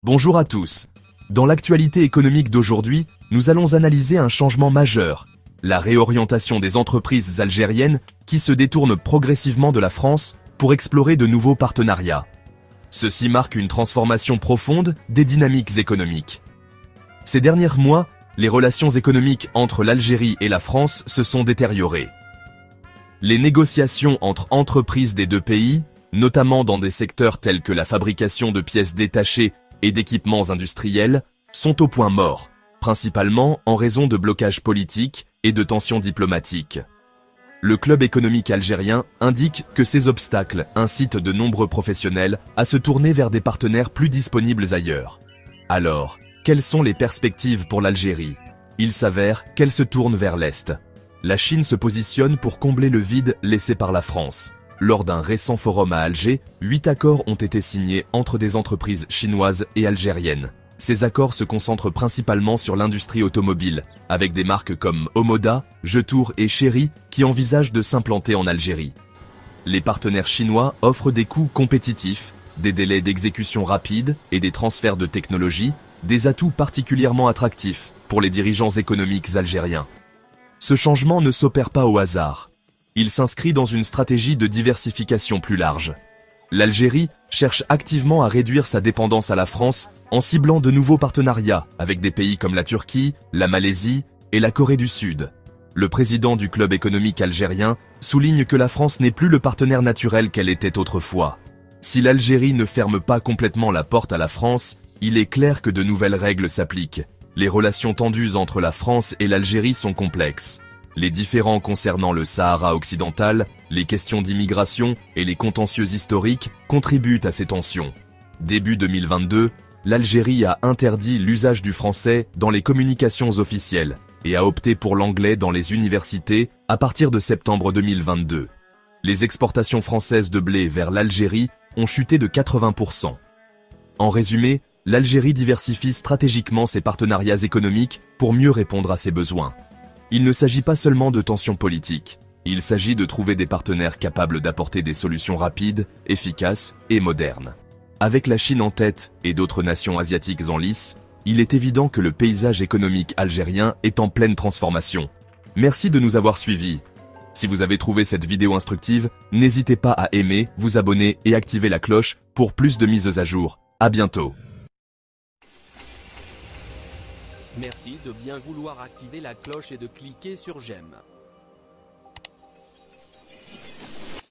Bonjour à tous. Dans l'actualité économique d'aujourd'hui, nous allons analyser un changement majeur, la réorientation des entreprises algériennes qui se détournent progressivement de la France pour explorer de nouveaux partenariats. Ceci marque une transformation profonde des dynamiques économiques. Ces derniers mois, les relations économiques entre l'Algérie et la France se sont détériorées. Les négociations entre entreprises des deux pays, notamment dans des secteurs tels que la fabrication de pièces détachées et d'équipements industriels, sont au point mort, principalement en raison de blocages politiques et de tensions diplomatiques. Le club économique algérien indique que ces obstacles incitent de nombreux professionnels à se tourner vers des partenaires plus disponibles ailleurs. Alors, quelles sont les perspectives pour l'Algérie? Il s'avère qu'elle se tourne vers l'Est. La Chine se positionne pour combler le vide laissé par la France. Lors d'un récent forum à Alger, 8 accords ont été signés entre des entreprises chinoises et algériennes. Ces accords se concentrent principalement sur l'industrie automobile, avec des marques comme Omoda, Jetour et Chery qui envisagent de s'implanter en Algérie. Les partenaires chinois offrent des coûts compétitifs, des délais d'exécution rapides et des transferts de technologie, des atouts particulièrement attractifs pour les dirigeants économiques algériens. Ce changement ne s'opère pas au hasard. Il s'inscrit dans une stratégie de diversification plus large. L'Algérie cherche activement à réduire sa dépendance à la France en ciblant de nouveaux partenariats avec des pays comme la Turquie, la Malaisie et la Corée du Sud. Le président du club économique algérien souligne que la France n'est plus le partenaire naturel qu'elle était autrefois. Si l'Algérie ne ferme pas complètement la porte à la France, il est clair que de nouvelles règles s'appliquent. Les relations tendues entre la France et l'Algérie sont complexes. Les différends concernant le Sahara occidental, les questions d'immigration et les contentieux historiques contribuent à ces tensions. Début 2022, l'Algérie a interdit l'usage du français dans les communications officielles et a opté pour l'anglais dans les universités à partir de septembre 2022. Les exportations françaises de blé vers l'Algérie ont chuté de 80%. En résumé, l'Algérie diversifie stratégiquement ses partenariats économiques pour mieux répondre à ses besoins. Il ne s'agit pas seulement de tensions politiques, il s'agit de trouver des partenaires capables d'apporter des solutions rapides, efficaces et modernes. Avec la Chine en tête et d'autres nations asiatiques en lice, il est évident que le paysage économique algérien est en pleine transformation. Merci de nous avoir suivis. Si vous avez trouvé cette vidéo instructive, n'hésitez pas à aimer, vous abonner et activer la cloche pour plus de mises à jour. À bientôt. Merci de bien vouloir activer la cloche et de cliquer sur j'aime.